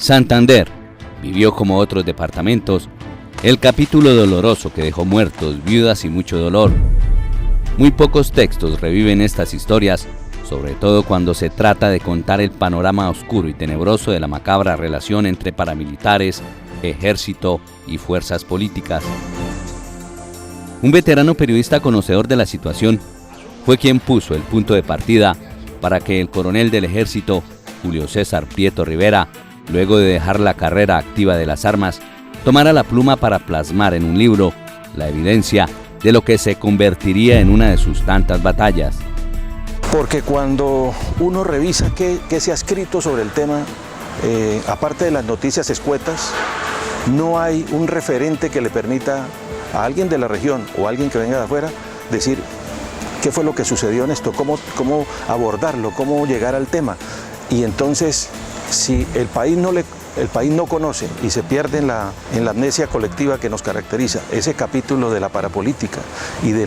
Santander vivió como otros departamentos el capítulo doloroso que dejó muertos, viudas y mucho dolor. Muy pocos textos reviven estas historias, sobre todo cuando se trata de contar el panorama oscuro y tenebroso de la macabra relación entre paramilitares, ejército y fuerzas políticas. Un veterano periodista conocedor de la situación fue quien puso el punto de partida para que el coronel del ejército, Julio César Prieto Rivera, luego de dejar la carrera activa de las armas, tomara la pluma para plasmar en un libro la evidencia de lo que se convertiría en una de sus tantas batallas. Porque cuando uno revisa qué se ha escrito sobre el tema, aparte de las noticias escuetas, no hay un referente que le permita a alguien de la región o a alguien que venga de afuera decir qué fue lo que sucedió en esto, cómo abordarlo, cómo llegar al tema. Y entonces, si el país no conoce y se pierde en la amnesia colectiva que nos caracteriza, ese capítulo de la parapolítica y de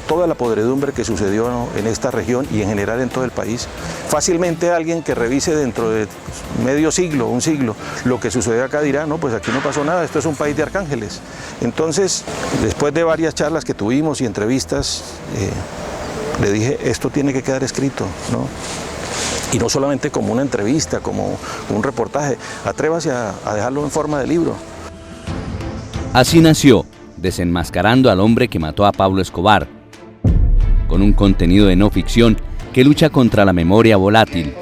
toda la podredumbre que sucedió en esta región y en general en todo el país, fácilmente alguien que revise dentro de medio siglo, un siglo, lo que sucedió acá dirá, no, pues aquí no pasó nada, esto es un país de arcángeles. Entonces, después de varias charlas que tuvimos y entrevistas, le dije, esto tiene que quedar escrito, ¿no? Y no solamente como una entrevista, como un reportaje, atrévase a dejarlo en forma de libro. Así nació Desenmascarando al hombre que mató a Pablo Escobar, con un contenido de no ficción que lucha contra la memoria volátil.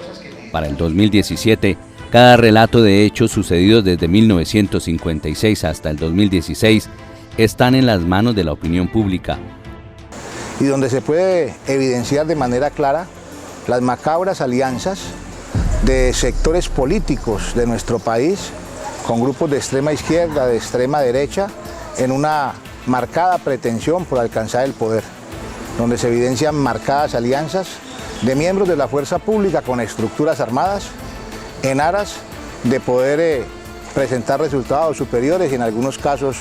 Para el 2017, cada relato de hechos sucedidos desde 1956 hasta el 2016 están en las manos de la opinión pública. Y donde se puede evidenciar de manera clara las macabras alianzas de sectores políticos de nuestro país con grupos de extrema izquierda, de extrema derecha, en una marcada pretensión por alcanzar el poder, donde se evidencian marcadas alianzas de miembros de la fuerza pública con estructuras armadas en aras de poder presentar resultados superiores y en algunos casos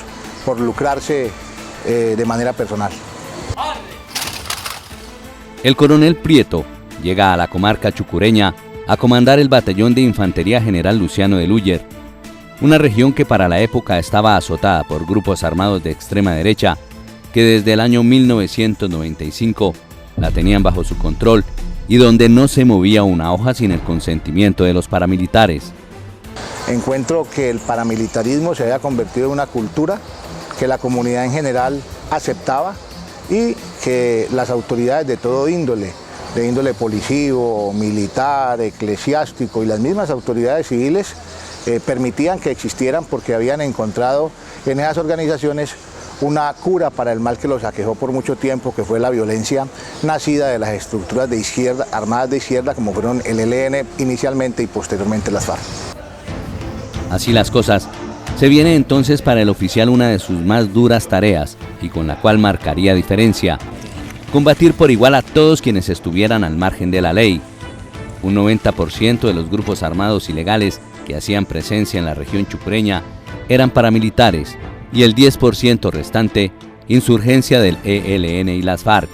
por lucrarse de manera personal. El coronel Prieto llega a la comarca chucureña a comandar el batallón de Infantería General Luciano de Luyer, una región que para la época estaba azotada por grupos armados de extrema derecha que desde el año 1995 la tenían bajo su control y donde no se movía una hoja sin el consentimiento de los paramilitares. Encuentro que el paramilitarismo se había convertido en una cultura que la comunidad en general aceptaba y que las autoridades de todo índole, de índole policivo, militar, eclesiástico y las mismas autoridades civiles permitían que existieran porque habían encontrado en esas organizaciones una cura para el mal que los aquejó por mucho tiempo, que fue la violencia nacida de las estructuras de izquierda, armadas de izquierda, como fueron el ELN inicialmente y posteriormente las FARC. Así las cosas, se viene entonces para el oficial una de sus más duras tareas y con la cual marcaría diferencia: combatir por igual a todos quienes estuvieran al margen de la ley. Un 90% de los grupos armados ilegales que hacían presencia en la región chucureña eran paramilitares y el 10% restante, insurgencia del ELN y las FARC.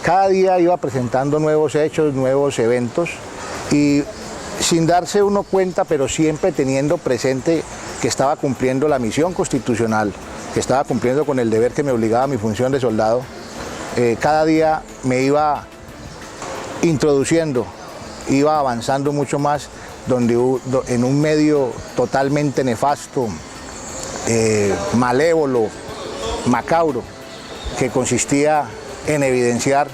Cada día iba presentando nuevos hechos, nuevos eventos y sin darse uno cuenta, pero siempre teniendo presente que estaba cumpliendo la misión constitucional, que estaba cumpliendo con el deber que me obligaba a mi función de soldado, cada día me iba introduciendo, iba avanzando mucho más en un medio totalmente nefasto, malévolo, macabro, que consistía en evidenciar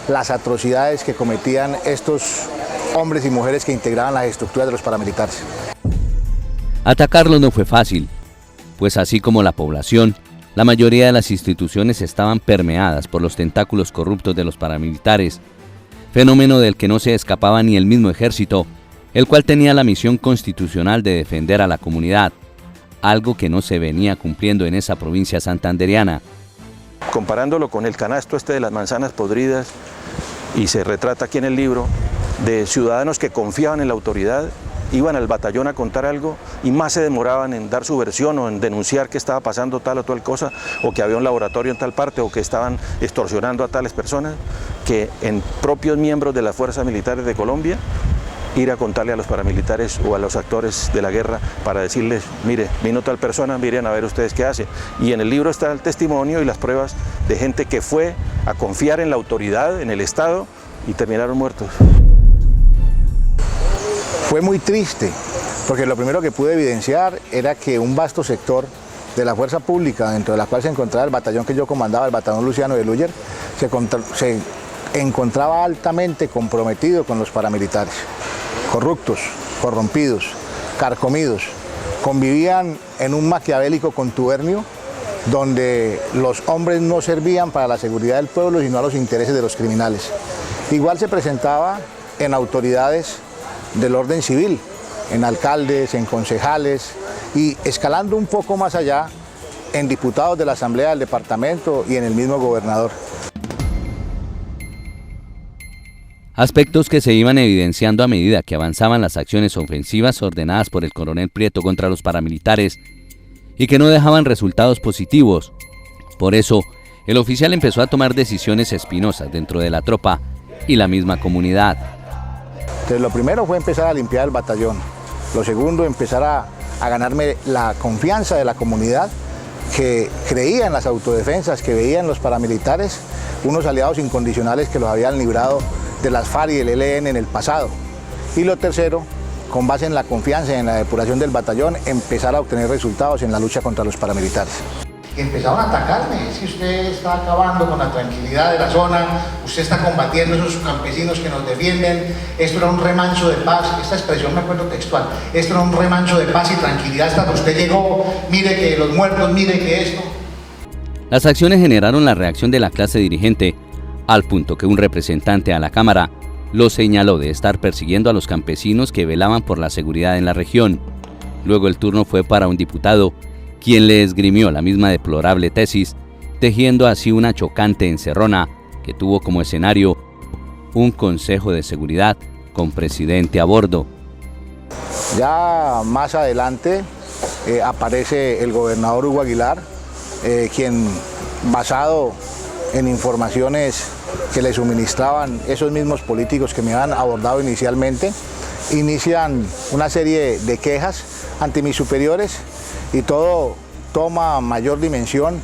las atrocidades que cometían estos hombres y mujeres que integraban las estructuras de los paramilitares. Atacarlo no fue fácil, pues así como la población, la mayoría de las instituciones estaban permeadas por los tentáculos corruptos de los paramilitares, fenómeno del que no se escapaba ni el mismo ejército, el cual tenía la misión constitucional de defender a la comunidad, algo que no se venía cumpliendo en esa provincia santandereana. Comparándolo con el canasto de las manzanas podridas, y se retrata aquí en el libro, de ciudadanos que confiaban en la autoridad, iban al batallón a contar algo y más se demoraban en dar su versión o en denunciar que estaba pasando tal o tal cosa, o que había un laboratorio en tal parte, o que estaban extorsionando a tales personas, que en propios miembros de las fuerzas militares de Colombia ir a contarle a los paramilitares o a los actores de la guerra para decirles, mire, vino tal persona, miren a ver ustedes qué hacen. Y en el libro está el testimonio y las pruebas de gente que fue a confiar en la autoridad, en el Estado, y terminaron muertos. Fue muy triste, porque lo primero que pude evidenciar era que un vasto sector de la fuerza pública, dentro de la cual se encontraba el batallón que yo comandaba, el batallón Luciano de Luyer, se encontraba altamente comprometido con los paramilitares, corruptos, corrompidos, carcomidos, convivían en un maquiavélico contubernio donde los hombres no servían para la seguridad del pueblo, sino a los intereses de los criminales. Igual se presentaba en autoridades del orden civil, en alcaldes, en concejales y escalando un poco más allá, en diputados de la Asamblea del Departamento y en el mismo gobernador. Aspectos que se iban evidenciando a medida que avanzaban las acciones ofensivas ordenadas por el coronel Prieto contra los paramilitares y que no dejaban resultados positivos. Por eso, el oficial empezó a tomar decisiones espinosas dentro de la tropa y la misma comunidad. Entonces, lo primero fue empezar a limpiar el batallón. Lo segundo, empezar a ganarme la confianza de la comunidad que creía en las autodefensas, que veía en los paramilitares unos aliados incondicionales que los habían librado de las FARC y el ELN en el pasado. Y lo tercero, con base en la confianza y en la depuración del batallón, empezar a obtener resultados en la lucha contra los paramilitares. Empezaron a atacarme, es que usted está acabando con la tranquilidad de la zona, usted está combatiendo a esos campesinos que nos defienden, esto era un remanso de paz, esta expresión me acuerdo textual, esto era un remanso de paz y tranquilidad hasta que usted llegó, mire que los muertos, mire que esto. Las acciones generaron la reacción de la clase dirigente, al punto que un representante a la Cámara lo señaló de estar persiguiendo a los campesinos que velaban por la seguridad en la región. Luego el turno fue para un diputado, quien le esgrimió la misma deplorable tesis, tejiendo así una chocante encerrona que tuvo como escenario un Consejo de Seguridad con presidente a bordo. Ya más adelante aparece el gobernador Hugo Aguilar, quien, basado en informaciones que le suministraban esos mismos políticos que me habían abordado inicialmente, inician una serie de quejas ante mis superiores y todo toma mayor dimensión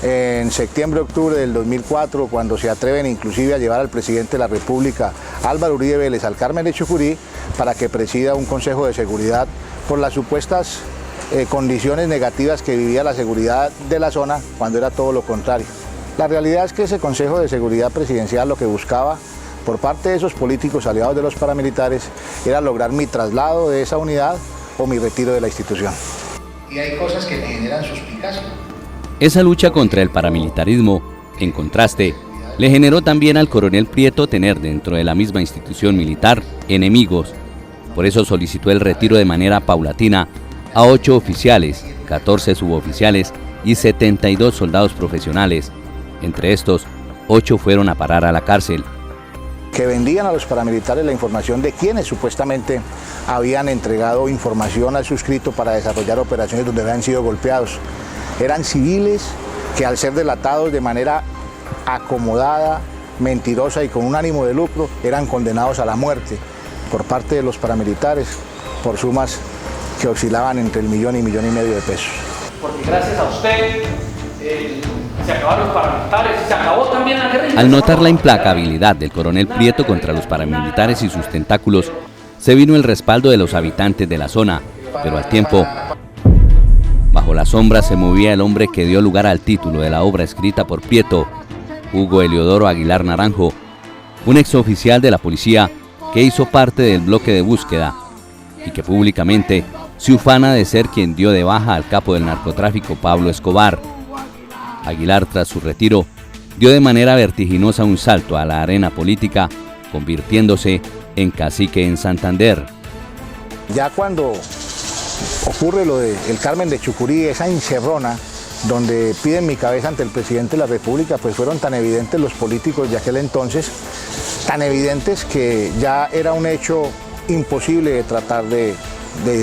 en septiembre-octubre del 2004, cuando se atreven inclusive a llevar al presidente de la República, Álvaro Uribe Vélez, al Carmen de Chucurí, para que presida un Consejo de Seguridad por las supuestas condiciones negativas que vivía la seguridad de la zona, cuando era todo lo contrario. La realidad es que ese Consejo de Seguridad Presidencial lo que buscaba por parte de esos políticos aliados de los paramilitares era lograr mi traslado de esa unidad o mi retiro de la institución. Y hay cosas que me generan suspicacia. Esa lucha contra el paramilitarismo, en contraste, le generó también al coronel Prieto tener dentro de la misma institución militar enemigos. Por eso solicitó el retiro de manera paulatina a 8 oficiales, 14 suboficiales y 72 soldados profesionales. Entre estos, 8 fueron a parar a la cárcel. Que vendían a los paramilitares la información de quienes supuestamente habían entregado información al suscrito para desarrollar operaciones donde habían sido golpeados. Eran civiles que, al ser delatados de manera acomodada, mentirosa y con un ánimo de lucro, eran condenados a la muerte por parte de los paramilitares por sumas que oscilaban entre el 1,5 millones de pesos. Porque gracias a usted se acabaron los paramilitares, se acabó también la guerrilla. Al notar la implacabilidad del coronel Prieto contra los paramilitares y sus tentáculos, se vino el respaldo de los habitantes de la zona, pero al tiempo, bajo la sombra se movía el hombre que dio lugar al título de la obra escrita por Prieto, Hugo Eliodoro Aguilar Naranjo, un exoficial de la policía que hizo parte del bloque de búsqueda y que públicamente se ufana de ser quien dio de baja al capo del narcotráfico Pablo Escobar. Aguilar, tras su retiro, dio de manera vertiginosa un salto a la arena política, convirtiéndose en cacique en Santander. Ya cuando ocurre lo del Carmen de Chucurí, esa encerrona donde piden mi cabeza ante el presidente de la República, pues fueron tan evidentes los políticos de aquel entonces, tan evidentes que ya era un hecho imposible de tratar de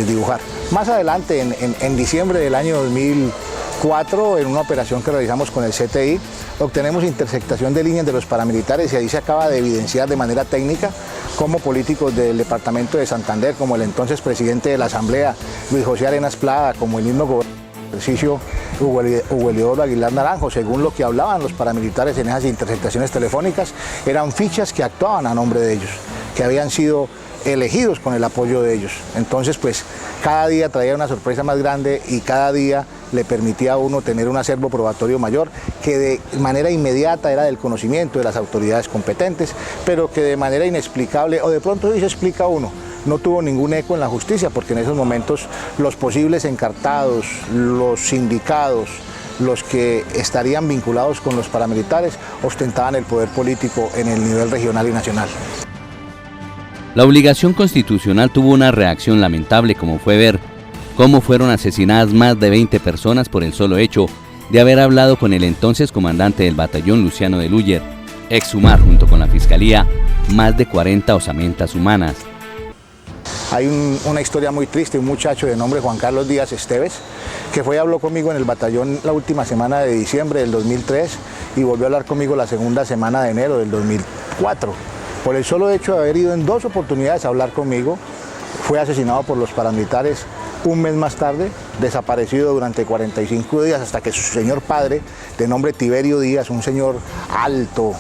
dibujar. Más adelante, en diciembre del año 2004, en una operación que realizamos con el CTI, obtenemos intersectación de líneas de los paramilitares y ahí se acaba de evidenciar de manera técnica cómo políticos del departamento de Santander, como el entonces presidente de la Asamblea, Luis José Arenas Plada, como el mismo gobernador del ejercicio Hugo Eliodoro Aguilar Naranjo, según lo que hablaban los paramilitares en esas interceptaciones telefónicas, eran fichas que actuaban a nombre de ellos, que habían sido elegidos con el apoyo de ellos. Entonces, pues, cada día traía una sorpresa más grande y cada día le permitía a uno tener un acervo probatorio mayor que de manera inmediata era del conocimiento de las autoridades competentes, pero que de manera inexplicable, o de pronto sí se explica uno, no tuvo ningún eco en la justicia, porque en esos momentos los posibles encartados, los sindicados, los que estarían vinculados con los paramilitares, ostentaban el poder político en el nivel regional y nacional. La obligación constitucional tuvo una reacción lamentable, como fue ver cómo fueron asesinadas más de 20 personas por el solo hecho de haber hablado con el entonces comandante del batallón, Luciano de Luyer, exhumar junto con la Fiscalía más de 40 osamentas humanas. Hay una historia muy triste, un muchacho de nombre Juan Carlos Díaz Esteves, que fue y habló conmigo en el batallón la última semana de diciembre del 2003 y volvió a hablar conmigo la segunda semana de enero del 2004. Por el solo hecho de haber ido en 2 oportunidades a hablar conmigo, fue asesinado por los paramilitares un mes más tarde, desaparecido durante 45 días hasta que su señor padre, de nombre Tiberio Díaz, un señor alto,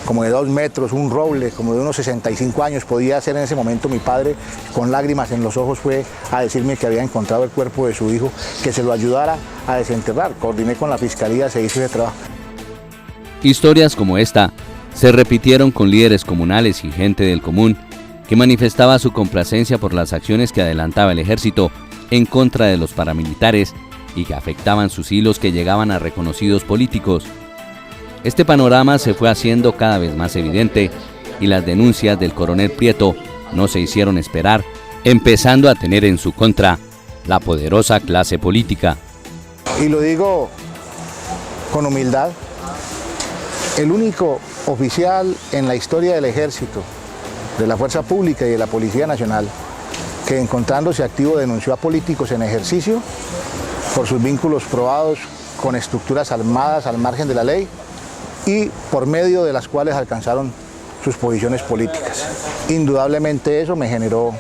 como de 2 metros, un roble, como de unos 65 años, podía ser en ese momento mi padre, con lágrimas en los ojos fue a decirme que había encontrado el cuerpo de su hijo, que se lo ayudara a desenterrar. Coordiné con la Fiscalía, se hizo ese trabajo. Historias como esta se repitieron con líderes comunales y gente del común que manifestaba su complacencia por las acciones que adelantaba el ejército en contra de los paramilitares y que afectaban sus hilos que llegaban a reconocidos políticos. Este panorama se fue haciendo cada vez más evidente y las denuncias del coronel Prieto no se hicieron esperar, empezando a tener en su contra la poderosa clase política. Y lo digo con humildad, el único oficial en la historia del ejército, de la Fuerza Pública y de la Policía Nacional, que encontrándose activo denunció a políticos en ejercicio por sus vínculos probados con estructuras armadas al margen de la ley y por medio de las cuales alcanzaron sus posiciones políticas. Indudablemente eso me generó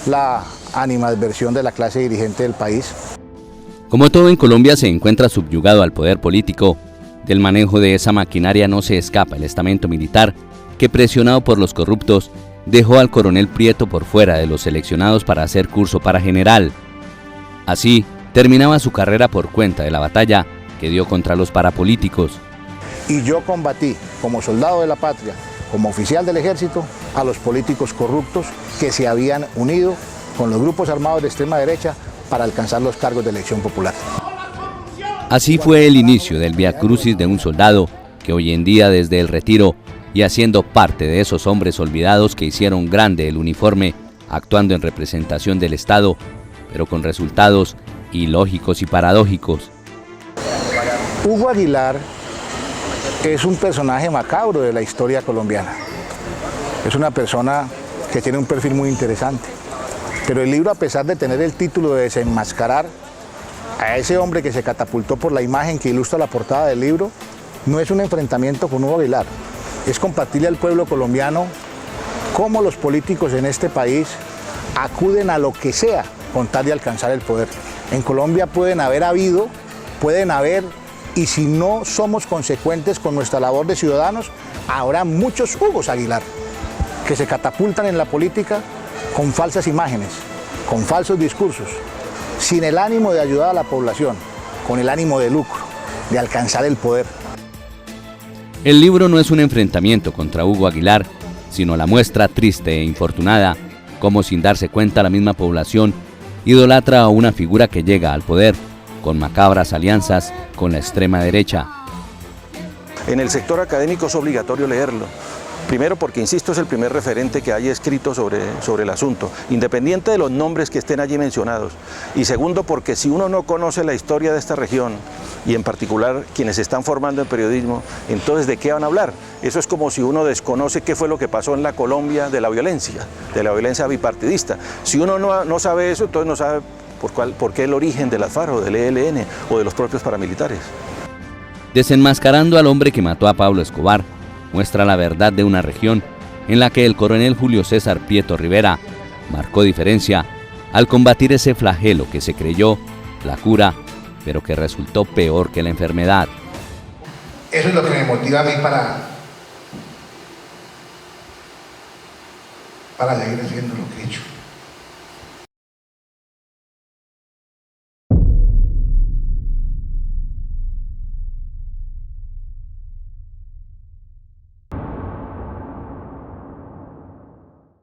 la animadversión de la clase dirigente del país. Como todo en Colombia se encuentra subyugado al poder político, del manejo de esa maquinaria no se escapa el estamento militar que, presionado por los corruptos, dejó al coronel Prieto por fuera de los seleccionados para hacer curso para general. Así, terminaba su carrera por cuenta de la batalla que dio contra los parapolíticos. Y yo combatí como soldado de la patria, como oficial del ejército, a los políticos corruptos que se habían unido con los grupos armados de extrema derecha para alcanzar los cargos de elección popular. Así fue el inicio del viacrucis de un soldado que hoy en día, desde el retiro y haciendo parte de esos hombres olvidados que hicieron grande el uniforme, actuando en representación del Estado, pero con resultados ilógicos y paradójicos. Hugo Aguilar es un personaje macabro de la historia colombiana. Es una persona que tiene un perfil muy interesante. Pero el libro, a pesar de tener el título de desenmascarar a ese hombre que se catapultó por la imagen que ilustra la portada del libro, no es un enfrentamiento con Hugo Aguilar. Es compartirle al pueblo colombiano cómo los políticos en este país acuden a lo que sea con tal de alcanzar el poder. En Colombia pueden haber, y si no somos consecuentes con nuestra labor de ciudadanos, habrá muchos Hugos Aguilar que se catapultan en la política con falsas imágenes, con falsos discursos, sin el ánimo de ayudar a la población, con el ánimo de lucro, de alcanzar el poder. El libro no es un enfrentamiento contra Hugo Aguilar, sino la muestra triste e infortunada, cómo sin darse cuenta la misma población idolatra a una figura que llega al poder, con macabras alianzas con la extrema derecha. En el sector académico es obligatorio leerlo. Primero porque, insisto, es el primer referente que hay escrito sobre el asunto, independiente de los nombres que estén allí mencionados. Y segundo porque si uno no conoce la historia de esta región, y en particular quienes se están formando en periodismo, entonces ¿de qué van a hablar? Eso es como si uno desconoce qué fue lo que pasó en la Colombia de la violencia bipartidista. Si uno no sabe eso, entonces no sabe por qué el origen de las FARC o del ELN o de los propios paramilitares. Desenmascarando al hombre que mató a Pablo Escobar, muestra la verdad de una región en la que el coronel Julio César Prieto Rivera marcó diferencia al combatir ese flagelo que se creyó la cura, pero que resultó peor que la enfermedad. Eso es lo que me motiva a mí para seguir haciendo lo que he hecho.